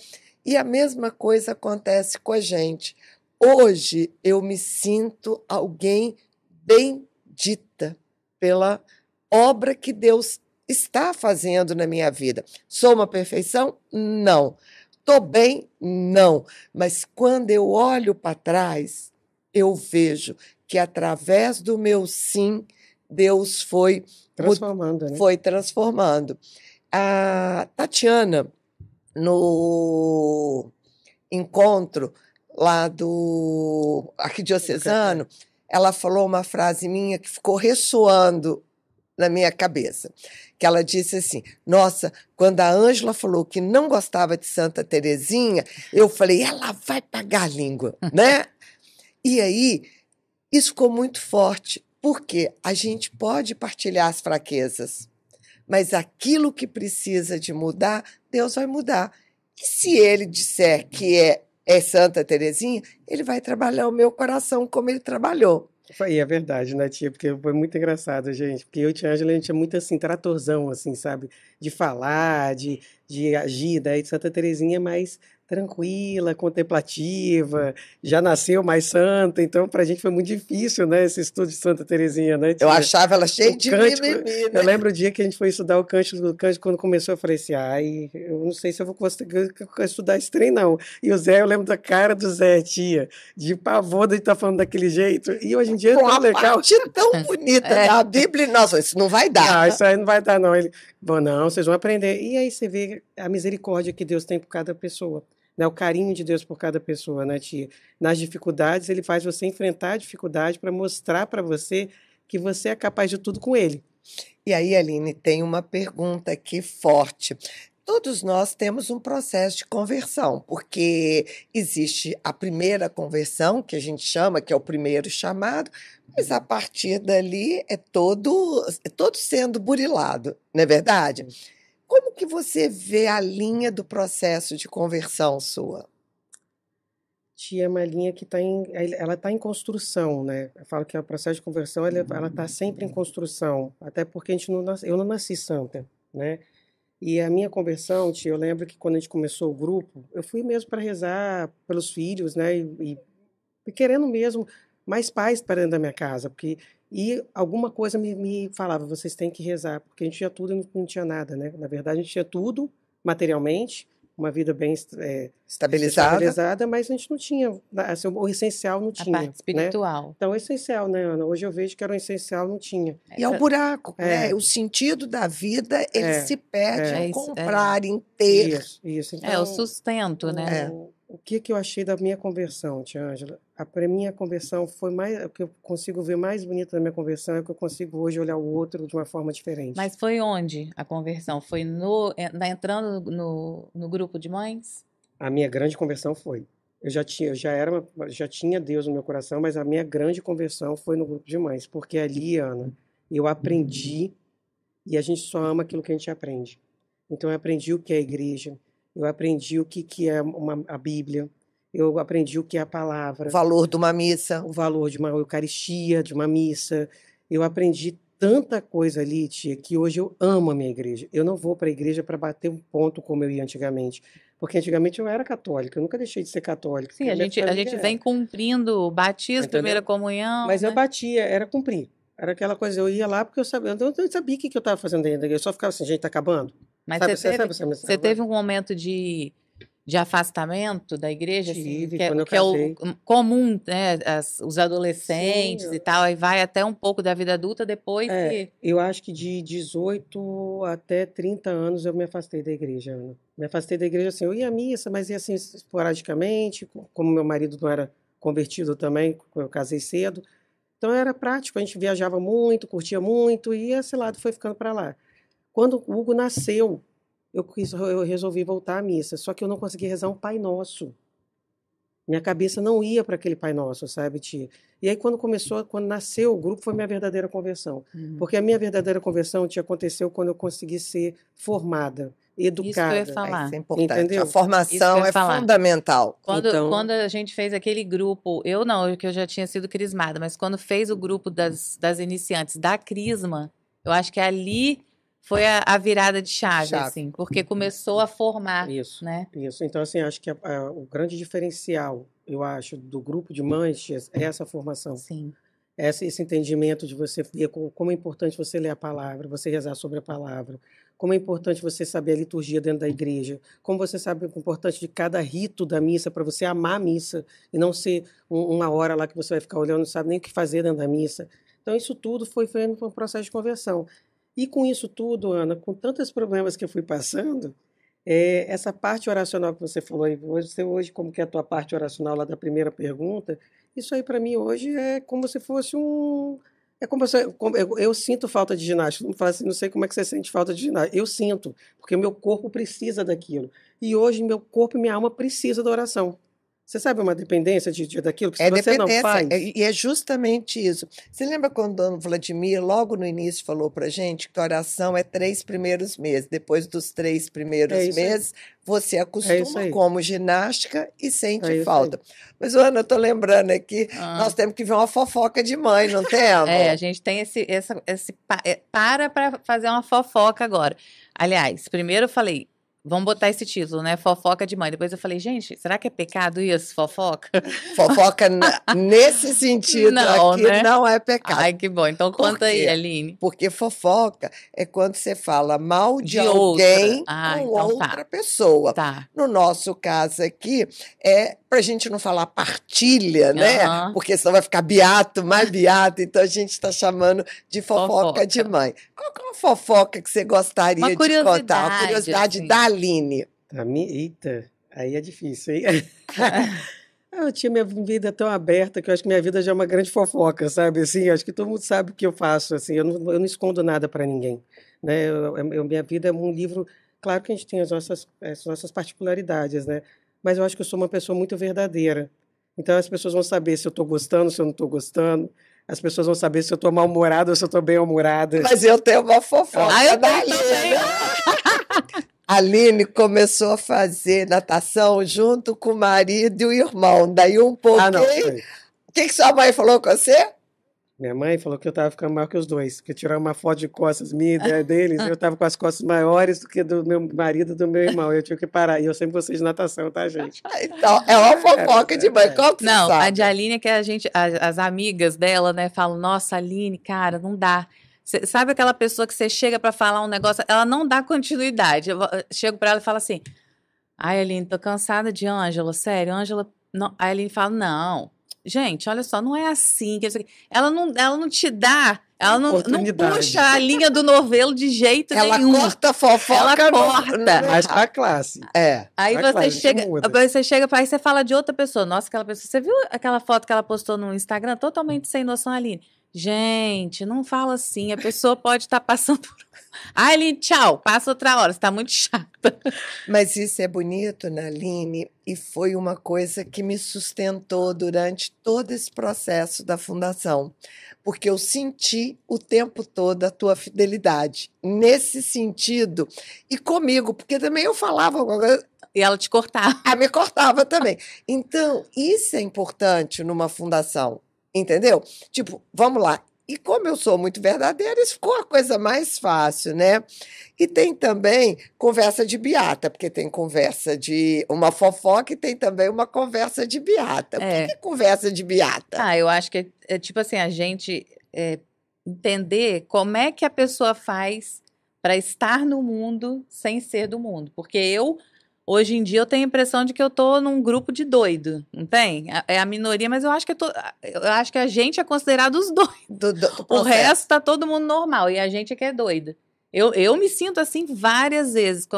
E a mesma coisa acontece com a gente. Hoje eu me sinto alguém bendita pela obra que Deus está fazendo na minha vida. Sou uma perfeição? Não. Estou bem? Não. Mas quando eu olho para trás, eu vejo que através do meu sim, Deus foi transformando, né? Foi transformando. A Tatiana, no encontro lá do arquidiocesano, ela falou uma frase minha que ficou ressoando na minha cabeça, que ela disse assim, nossa, quando a Ângela falou que não gostava de Santa Terezinha, eu falei, ela vai pagar a língua, né? E aí, isso ficou muito forte, porque a gente pode partilhar as fraquezas, mas aquilo que precisa de mudar, Deus vai mudar. E se ele disser que é Santa Terezinha, ele vai trabalhar o meu coração como ele trabalhou. E é verdade, né, tia? Porque foi muito engraçado, gente. Porque eu e tia Ângela, a gente é muito assim, tratorzão, assim, sabe? De falar, de agir. Daí Santa Terezinha é mais tranquila, contemplativa, já nasceu mais santa. Então, pra gente foi muito difícil, né, esse estudo de Santa Terezinha, né, Eu tia? achava ela cheia O de cântico, mimimi, eu né? lembro o dia que a gente foi estudar o cântico, quando começou, eu falei assim, ai, eu não sei se eu vou conseguir estudar esse trem, não. E o Zé, eu lembro da cara do Zé, tia, de pavor de estar falando daquele jeito. E hoje em dia é Com tão a legal. parte tão bonita da Bíblia, nossa, isso não vai Não, dar. isso aí não vai dar, não. Ele, bom, não, vocês vão aprender. E aí você vê a misericórdia que Deus tem por cada pessoa, né? O carinho de Deus por cada pessoa, né, tia? Nas dificuldades, ele faz você enfrentar a dificuldade para mostrar para você que você é capaz de tudo com ele. E aí, Aline, tem uma pergunta aqui forte. Todos nós temos um processo de conversão, porque existe a primeira conversão, que a gente chama, que é o primeiro chamado, mas a partir dali é todo sendo burilado, não é verdade? Como que você vê a linha do processo de conversão sua? Tia, é uma linha que ela está em construção, né? Eu falo que o processo de conversão ela está sempre em construção, até porque eu não nasci santa, né? E a minha conversão, tia, eu lembro que quando a gente começou o grupo, eu fui mesmo para rezar pelos filhos, né? E querendo mesmo mais paz para dentro da minha casa, porque e alguma coisa me falava, vocês têm que rezar, porque a gente tinha tudo e não tinha nada, né? Na verdade, a gente tinha tudo materialmente, uma vida bem Estabilizada? estabilizada, mas a gente não tinha, assim, o essencial não A tinha, parte né? espiritual. Então, o essencial, né, Ana? Hoje eu vejo que era o essencial, não tinha. E é o buraco, né? É, O sentido da vida, ele é, se perde é, em É isso, comprar, em ter. isso. é o Então, sustento, né? É. o que que eu achei da minha conversão, tia Ângela? Para minha conversão foi mais, o que eu consigo ver mais bonito da minha conversão é que eu consigo hoje olhar o outro de uma forma diferente. Mas foi onde a conversão? Foi entrando no grupo de mães? A minha grande conversão foi. Já tinha Deus no meu coração, mas a minha grande conversão foi no grupo de mães, porque ali, Ana, eu aprendi e a gente só ama aquilo que a gente aprende. Então eu aprendi o que é a igreja, eu aprendi o que é a Bíblia, eu aprendi o que é a O palavra, valor de uma missa. o valor de uma Eucaristia, de uma missa. Eu aprendi tanta coisa ali, tia, que hoje eu amo a minha igreja. Eu não vou para a igreja para bater um ponto como eu ia antigamente. Porque antigamente eu era católica, eu nunca deixei de ser católica. Sim, porque a minha gente, a família gente era, vem cumprindo batismo, primeira entendeu? comunhão, Mas eu né? batia, era cumprir. Era aquela coisa, eu ia lá porque eu sabia o que eu estava fazendo dentro da igreja. Eu só ficava assim, gente, tá acabando. Mas Sabe, você sabe você teve um momento de afastamento da igreja, assim, Tive, que é, quando eu que é o casei. comum, né? Os Sim, adolescentes e tal, aí vai até um pouco da vida adulta depois que. eu acho que de 18 até 30 anos eu me afastei da igreja, Ana. Me afastei da igreja assim, eu ia à missa, mas ia assim esporadicamente, como meu marido não era convertido também, eu casei cedo. Então era prático, a gente viajava muito, curtia muito e esse lado foi ficando para lá. Quando o Hugo nasceu, eu resolvi voltar à missa, só que eu não conseguia rezar um Pai Nosso. Minha cabeça não ia para aquele Pai Nosso, sabe, tia? E aí, quando nasceu o grupo, foi minha verdadeira conversão. Porque a minha verdadeira conversão, tia, aconteceu quando eu consegui ser formada, Isso que eu ia educada, falar. Isso é importante. A entendeu? Isso que eu formação ia é falar. fundamental. Quando Então, a gente fez aquele grupo, eu não, que eu já tinha sido crismada, mas quando fez o grupo das iniciantes da Crisma, eu acho que ali foi a virada de chave, Chave. assim, porque começou a formar, isso, né? isso. Então, assim, acho que o grande diferencial, eu acho, do grupo de mães, tia, é essa formação. Sim. Esse entendimento de você ver como é importante você ler a palavra, você rezar sobre a palavra, como é importante você saber a liturgia dentro da igreja, como você sabe o importante de cada rito da missa para você amar a missa e não ser uma hora lá que você vai ficar olhando, não sabe nem o que fazer dentro da missa. Então, isso tudo foi um processo de conversão. E com isso tudo, Ana, com tantos problemas que eu fui passando, Essa parte oracional que você falou aí, hoje, como que é a tua parte oracional lá da primeira pergunta, isso aí para mim hoje é como se fosse um... É como eu sinto falta de ginástica. Não fala assim, não sei como é que você sente falta de ginástica. Eu sinto, porque meu corpo precisa daquilo. E hoje meu corpo e minha alma precisam da oração. Você sabe uma dependência daquilo que se É você não dependência, faz... e é justamente isso. Você lembra quando o Dom Vladimir, logo no início, falou para gente que a oração é 3 primeiros meses. Depois dos três É primeiros isso aí. meses, você É isso acostuma aí. como ginástica e sente É isso aí. falta. Mas, Ana, eu estou lembrando aqui, Ah, nós temos que ver uma fofoca de mãe, não a temos? gente tem para fazer uma fofoca agora. Aliás, primeiro eu falei, vamos botar esse título, né? Fofoca de mãe. Depois eu falei, gente, será que é pecado isso, fofoca? Fofoca nesse sentido Não, aqui né? não é pecado. Ai, que bom. Então Por conta aí, quê? Aline. Porque fofoca é quando você fala mal de De outra. alguém Ah, com então outra tá. pessoa. Tá. No nosso caso aqui, é para a gente não falar partilha, né? Aham. Porque senão vai ficar beato, mais beato. Então a gente está chamando de fofoca de Fofoca. mãe. Qual que é uma fofoca que você Uma gostaria de contar? Uma curiosidade, curiosidade assim. da Aline. Eita, aí é difícil, hein? Eu tinha minha vida tão aberta que eu acho que minha vida já é uma grande fofoca, sabe? Assim, acho que todo mundo sabe o que eu faço, assim, eu não escondo nada para ninguém, né? Minha vida é um livro, claro que a gente tem as nossas particularidades, né? Mas eu acho que eu sou uma pessoa muito verdadeira. Então as pessoas vão saber se eu estou gostando, se eu não estou gostando. As pessoas vão saber se eu estou mal-humorada ou se eu estou bem-humorada. Mas eu tenho uma fofoca Ah, eu da tenho Aline. também. A Aline começou a fazer natação junto com o marido e o irmão. Daí um Ah, não, pouquinho. foi. O que sua mãe falou com você? Minha mãe falou que eu estava ficando maior que os dois, que tiraram uma foto de costas minha e deles, eu estava com as costas maiores do que do meu marido e do meu irmão. Eu tive que parar. E eu sempre gostei de natação, tá, gente? Então, é uma fofoca de mãe. Qual que você Não, a de sabe? Aline é que a gente, as amigas dela, né, falam, nossa, Aline, cara, não dá. Sabe aquela pessoa que você chega pra falar um negócio, ela não dá continuidade. Eu chego pra ela e falo assim, ai, Aline, tô cansada de Ângela, sério, Ângela... Não. Aí a Aline fala, não, gente, olha só, não é assim. Ela não te dá, ela não Oportunidade. puxa a linha do novelo de jeito Ela nenhum. corta a fofoca. Ela corta. Mas pra classe. É. Aí Pra classe, você chega para aí você fala de outra pessoa. Nossa, aquela pessoa. Você viu aquela foto que ela postou no Instagram? Totalmente sem noção, Aline. Gente, não fala assim. A pessoa pode estar passando por. Ai, Aline, tchau. Passa outra hora. Você tá muito chata. Mas isso é bonito, né, Aline? E foi uma coisa que me sustentou durante todo esse processo da fundação. Porque eu senti o tempo todo a tua fidelidade. Nesse sentido. E comigo, porque também eu falava alguma coisa. E ela te cortar. Me cortava também. Então, isso é importante numa fundação, entendeu? Tipo, vamos lá. E como eu sou muito verdadeira, isso ficou a coisa mais fácil, né? E tem também conversa de beata, porque tem conversa de uma fofoca e tem também uma conversa de beata. O que é conversa de beata? Ah, eu acho que é tipo assim, a gente entender como é que a pessoa faz para estar no mundo sem ser do mundo. Porque hoje em dia, eu tenho a impressão de que eu tô num grupo de doido, não tem? É a minoria, mas eu acho que a gente é considerado os doidos. Do O processo. resto tá todo mundo normal e a gente é que é doida. Eu me sinto assim várias vezes com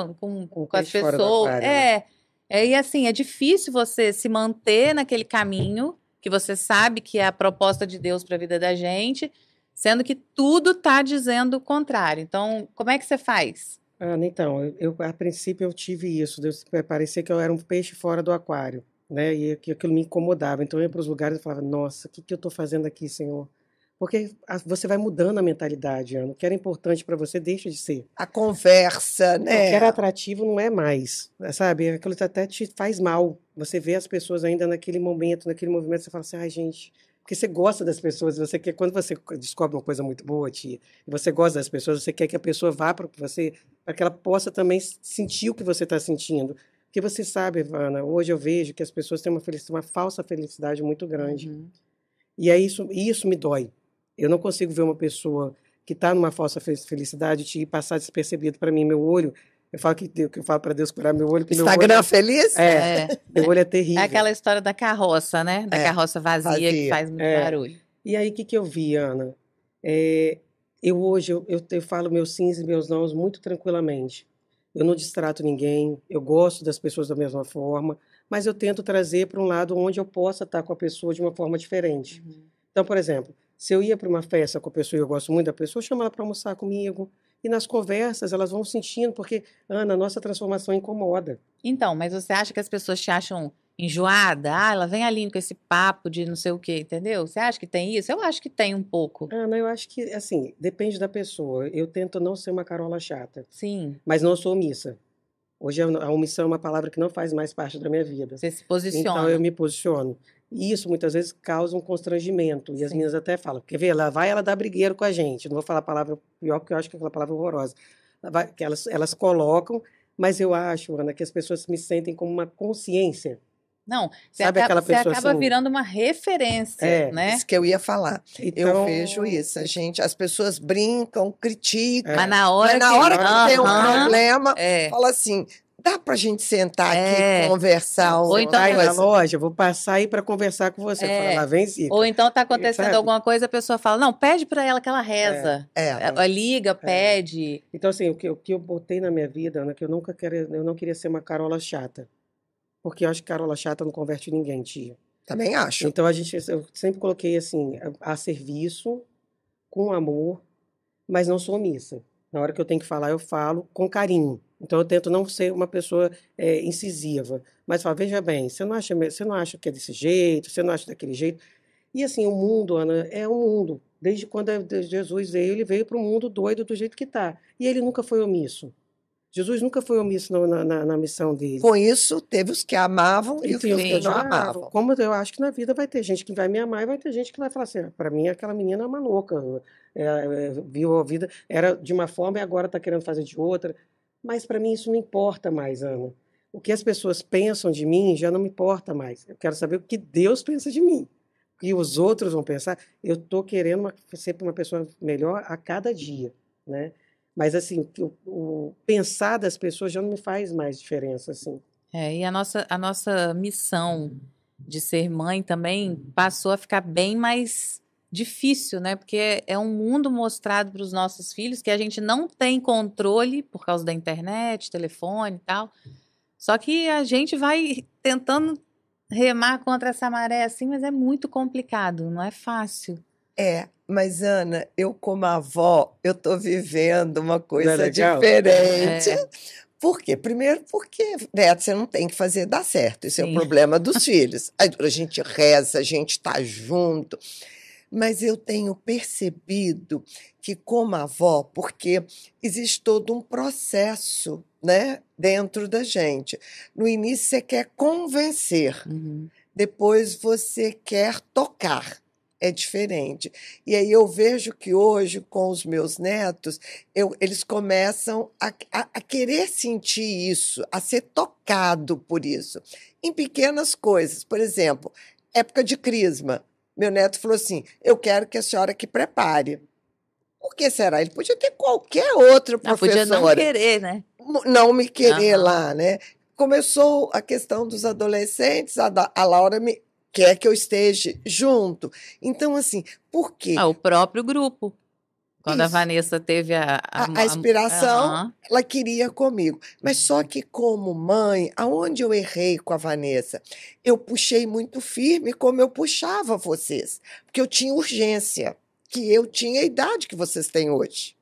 as peixe fora do pessoas. aquário, né? E assim, é difícil você se manter naquele caminho que você sabe que é a proposta de Deus para a vida da gente, sendo que tudo tá dizendo o contrário. Então, como é que você faz? Então, a princípio eu tive isso, parecia que eu era um peixe fora do aquário, né? E aquilo me incomodava. Então eu ia para os lugares e falava, nossa, o que eu estou fazendo aqui, Senhor? Porque você vai mudando a mentalidade, Ana. O que era importante para você deixa de ser. A conversa, O que né? era atrativo não é mais, sabe? Aquilo até te faz mal. Você vê as pessoas ainda naquele momento, naquele movimento, você fala assim, ai, gente... Porque você gosta das pessoas, você quer, quando você descobre uma coisa muito boa, tia, e você gosta das pessoas, você quer que a pessoa vá para você, para que ela possa também sentir o que você está sentindo. Porque você sabe, Ivana, hoje eu vejo que as pessoas têm uma falsa felicidade muito grande. Uhum. E isso me dói. Eu não consigo ver uma pessoa que está numa falsa felicidade te passar despercebido. Para mim, meu olho, eu falo que eu falo para Deus curar meu olho. Que Instagram meu olho, feliz? meu olho é terrível. É aquela história da carroça, né? Da carroça vazia que faz muito barulho. E aí, o que eu vi, Ana? Hoje eu falo meus sims e meus nãos muito tranquilamente. eu não distrato ninguém, eu gosto das pessoas da mesma forma, mas eu tento trazer para um lado onde eu possa estar com a pessoa de uma forma diferente. Então, por exemplo, se eu ia para uma festa com a pessoa e eu gosto muito da pessoa, eu chamo ela para almoçar comigo. E nas conversas elas vão sentindo, porque, Ana, a nossa transformação incomoda. Então, mas você acha que as pessoas te acham enjoada? Ah, ela vem ali com esse papo de não sei o quê, entendeu? Você acha que tem isso? Eu acho que tem um pouco. Ana, eu acho que, assim, depende da pessoa. Eu tento não ser uma Carola chata, Sim, mas não sou omissa. Hoje a omissão é uma palavra que não faz mais parte da minha vida. você se Então posiciona. eu me posiciono. E isso muitas vezes causa um constrangimento. E as Sim. meninas até falam, quer ver, ela dá brigueiro com a gente. Não vou falar a palavra pior, porque eu acho que é aquela palavra horrorosa. Que elas colocam, mas eu acho, Ana, que as pessoas me sentem como uma consciência. Não, Sabe aquela você pessoa acaba assim? virando uma referência, É. né? Isso que eu ia falar. Eu Então, vejo isso. As pessoas brincam, criticam, Mas na hora mas na que... hora que tem um Aham, problema, é. fala assim: dá pra gente sentar aqui É. e conversar Ou então- vai na coisa? loja, vou passar aí para conversar com você. É. Fala, lá vem Zica. Ou então tá acontecendo Sabe? alguma coisa, a pessoa fala, não, pede pra ela que ela reza. É. Ela liga, pede. Então, assim, o que eu botei na minha vida, Ana, que eu não queria ser uma Carola chata. Porque eu acho que Carola chata não converte ninguém, tia. Também acho. Então, eu sempre coloquei, assim, a serviço, com amor, mas não sou omissa. Na hora que eu tenho que falar, eu falo com carinho. Então, eu tento não ser uma pessoa incisiva. Mas falo, veja bem, você não acha que é desse jeito, você não acha daquele jeito. E, assim, o mundo, Ana, é um mundo. Desde quando Jesus veio, ele veio para o mundo doido do jeito que está. E ele nunca foi omisso. Jesus nunca foi omisso na missão dele. Com isso, teve os que amavam e E os tem os que que não odiavam. amavam. Como eu acho que na vida vai ter gente que vai me amar e vai ter gente que vai falar assim, para mim aquela menina é uma louca, viu a vida, era de uma forma e agora está querendo fazer de outra. Mas para mim isso não importa mais, Ana. O que as pessoas pensam de mim já não me importa mais. Eu quero saber o que Deus pensa de mim. O que os outros vão pensar. Eu estou querendo ser uma pessoa melhor a cada dia, né? Mas assim, o pensar das pessoas já não me faz mais diferença, assim. E a nossa missão de ser mãe também passou a ficar bem mais difícil, né? Porque é um mundo mostrado para os nossos filhos que a gente não tem controle por causa da internet, telefone e tal. Só que a gente vai tentando remar contra essa maré assim, mas é muito complicado, não é fácil. Mas Ana, eu como avó, eu estou vivendo uma Não é coisa legal? diferente. É. Por quê? Primeiro porque, Neto, você não tem que fazer dar certo. Isso é o Sim. problema dos filhos. Aí a gente reza, a gente está junto. Mas eu tenho percebido que, como avó, porque existe todo um processo, né, dentro da gente. No início você quer convencer, Uhum. depois você quer tocar. É diferente. E aí eu vejo que hoje, com os meus netos, eles começam a querer sentir isso, a ser tocado por isso. Em pequenas coisas. Por exemplo, época de crisma. Meu neto falou assim: eu quero que a senhora que prepare. Por que será? Ele podia ter qualquer outra Ah, podia não professora. querer, né? Não me querer Aham. lá, né? Começou a questão dos adolescentes, a Laura me quer que eu esteja junto. Então, assim, por quê? O próprio grupo. Quando a Isso. Vanessa teve A inspiração, Aham. ela queria comigo. Mas só que, como mãe, aonde eu errei com a Vanessa? Eu puxei muito firme como eu puxava vocês, porque eu tinha urgência, que eu tinha a idade que vocês têm hoje.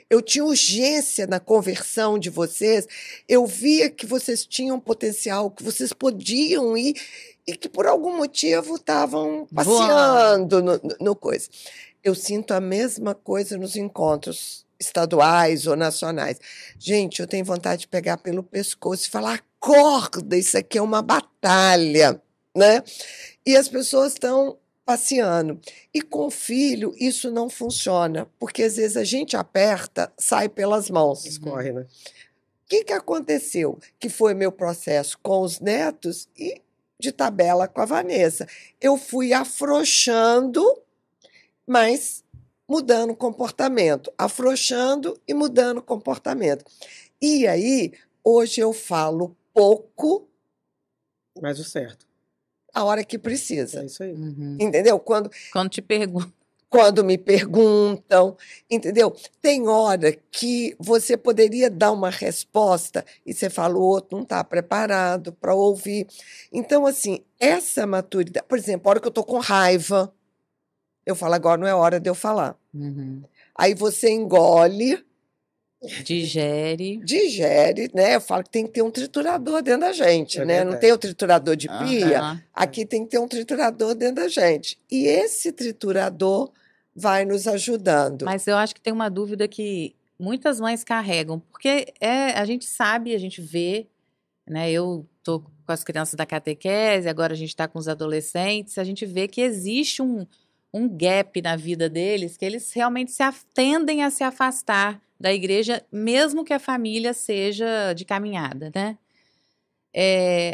Eu tinha urgência na conversão de vocês, eu via que vocês tinham potencial, que vocês podiam ir e que por algum motivo estavam passeando no coisa. Eu sinto a mesma coisa nos encontros estaduais ou nacionais. Gente, eu tenho vontade de pegar pelo pescoço e falar: acorda, isso aqui é uma batalha, né? E as pessoas estão passeando. E com filho, isso não funciona, porque às vezes a gente aperta, sai pelas mãos. Escorre, né? O que aconteceu? Que foi meu processo com os netos e de tabela com a Vanessa. Eu fui afrouxando, mas mudando o comportamento. Afrouxando e mudando o comportamento. E aí, hoje eu falo pouco, Mas o certo. a hora que É precisa. isso aí. Uhum. Entendeu? Quando Quando te pergunto. quando me perguntam, entendeu? Tem hora que você poderia dar uma resposta e você fala, o outro não está preparado para ouvir. Então, assim, essa maturidade, por exemplo, a hora que eu estou com raiva, eu falo, agora não é hora de eu falar. Uhum. Aí você engole, Digere. né? Eu falo que tem que ter um triturador dentro da gente, É né? Não verdade. tem o triturador de pia, Aham. aqui tem que ter um triturador dentro da gente. E esse triturador vai nos ajudando. Mas eu acho que tem uma dúvida que muitas mães carregam, porque a gente sabe, a gente vê, né? Eu tô com as crianças da catequese, agora a gente está com os adolescentes, a gente vê que existe um gap na vida deles, que eles realmente tendem a se afastar da igreja, mesmo que a família seja de caminhada, né?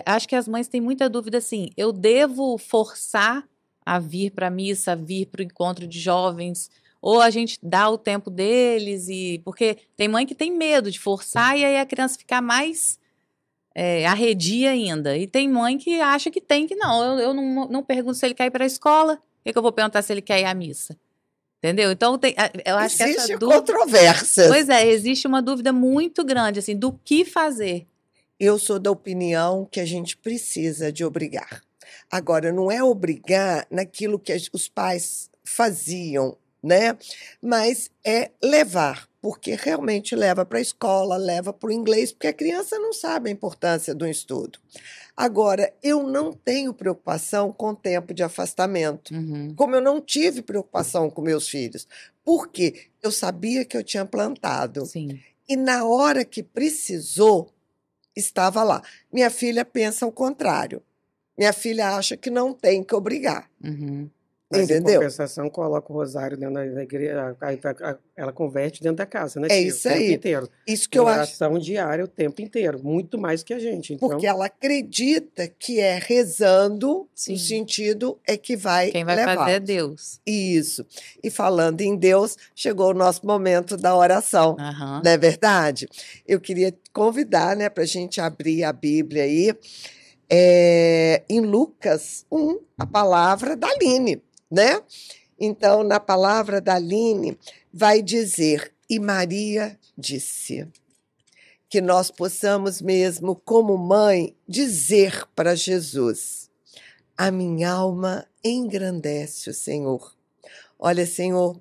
Acho que as mães têm muita dúvida assim, eu devo forçar a vir para a missa, a vir para o encontro de jovens, ou a gente dá o tempo deles, porque tem mãe que tem medo de forçar e aí a criança fica mais arredia ainda. E tem mãe que acha que tem que não. Eu não pergunto se ele quer ir para a escola, por que eu vou perguntar se ele quer ir à missa? Entendeu? Então, eu acho que essa Existem dúvida... controvérsias. Pois é, existe uma dúvida muito grande, assim, do que fazer. Eu sou da opinião que a gente precisa de obrigar. Agora, não é obrigar naquilo que os pais faziam, né? Mas é levar, porque realmente leva para a escola, leva para o inglês, porque a criança não sabe a importância do estudo. Agora, eu não tenho preocupação com o tempo de afastamento, Uhum. como eu não tive preocupação com meus filhos, porque eu sabia que eu tinha plantado. Sim. E na hora que precisou, estava lá. Minha filha pensa o contrário. Minha filha acha que não tem que obrigar. Uhum. Mas, em Entendeu? compensação, coloca o rosário dentro da igreja, ela converte dentro da casa, né, É tia? isso O tempo aí. inteiro. Isso que eu acho. Oração diária o tempo inteiro, muito mais que a gente. Então, Porque ela acredita que é rezando, Sim. no sentido é que vai Quem vai levar. fazer é Deus. Isso. E falando em Deus, chegou o nosso momento da oração. Aham. Não é verdade? Eu queria convidar, né, para a gente abrir a Bíblia aí, em Lucas 1, a palavra da Aline, né? Então, na palavra da Aline, vai dizer, e Maria disse, que nós possamos mesmo, como mãe, dizer para Jesus, a minha alma engrandece o Senhor. Olha, Senhor,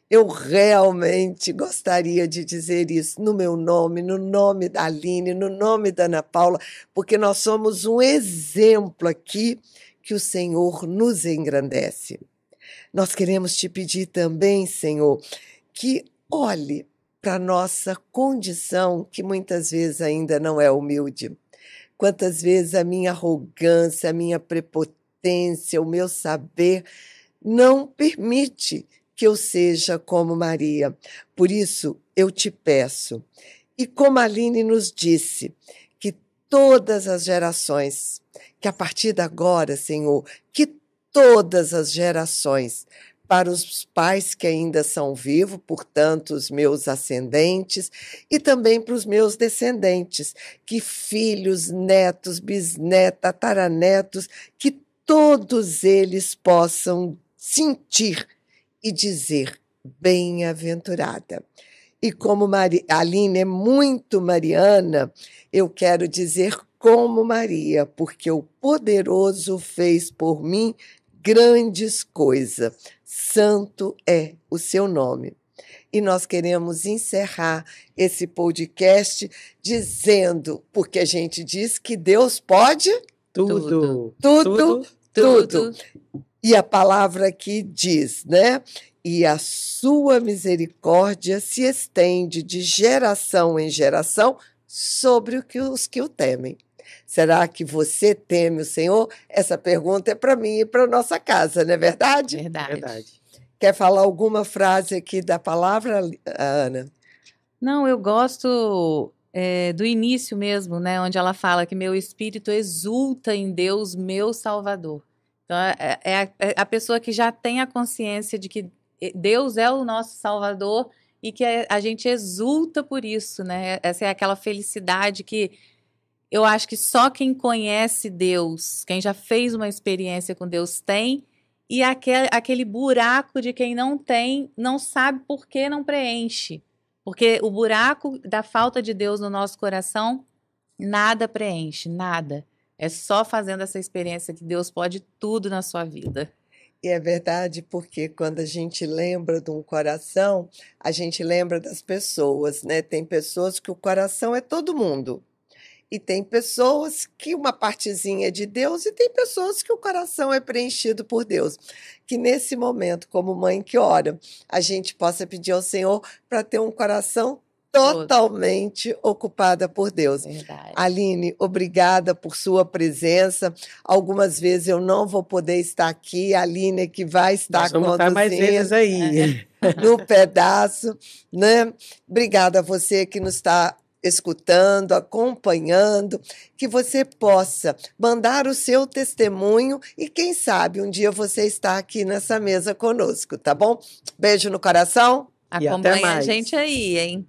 eu realmente gostaria de dizer isso no meu nome, no nome da Aline, no nome da Ana Paula, porque nós somos um exemplo aqui que o Senhor nos engrandece. Nós queremos te pedir também, Senhor, que olhe para a nossa condição, que muitas vezes ainda não é humilde. Quantas vezes a minha arrogância, a minha prepotência, o meu saber não permite que eu seja como Maria. Por isso, eu te peço. E como a Aline nos disse, que todas as gerações, que a partir de agora, Senhor, que todas as gerações, para os pais que ainda são vivos, portanto, os meus ascendentes, e também para os meus descendentes, que filhos, netos, bisnetos, tataranetos, que todos eles possam sentir e dizer bem-aventurada. E como a Aline é muito mariana, eu quero dizer como Maria, porque o poderoso fez por mim grandes coisas. Santo é o seu nome. E nós queremos encerrar esse podcast dizendo, porque a gente diz que Deus pode tudo. tudo. E a palavra aqui diz, né? E a sua misericórdia se estende de geração em geração sobre os que o temem. Será que você teme o Senhor? Essa pergunta é para mim e para nossa casa, não é verdade? Verdade. Quer falar alguma frase aqui da palavra, Ana? Não, eu gosto do início mesmo, né? Onde ela fala que meu espírito exulta em Deus, meu Salvador. Então, é a pessoa que já tem a consciência de que Deus é o nosso Salvador e que a gente exulta por isso, né? Essa é aquela felicidade que eu acho que só quem conhece Deus, quem já fez uma experiência com Deus tem, e aquele buraco de quem não tem, não sabe por que não preenche. Porque o buraco da falta de Deus no nosso coração, nada preenche, nada. É só fazendo essa experiência que Deus pode tudo na sua vida. E é verdade, porque quando a gente lembra de um coração, a gente lembra das pessoas, né? Tem pessoas que o coração é todo mundo. E tem pessoas que uma partezinha é de Deus e tem pessoas que o coração é preenchido por Deus. Que nesse momento, como mãe que ora, a gente possa pedir ao Senhor para ter um coração totalmente ocupada por Deus. Verdade. Aline, obrigada por sua presença. Algumas vezes eu não vou poder estar aqui, a Aline é que vai estar Vamos estar mais vezes aí. no pedaço, né? Obrigada a você que nos está escutando, acompanhando, que você possa mandar o seu testemunho e quem sabe um dia você está aqui nessa mesa conosco, tá bom? Beijo no coração. E até Acompanha a mais. gente aí, hein?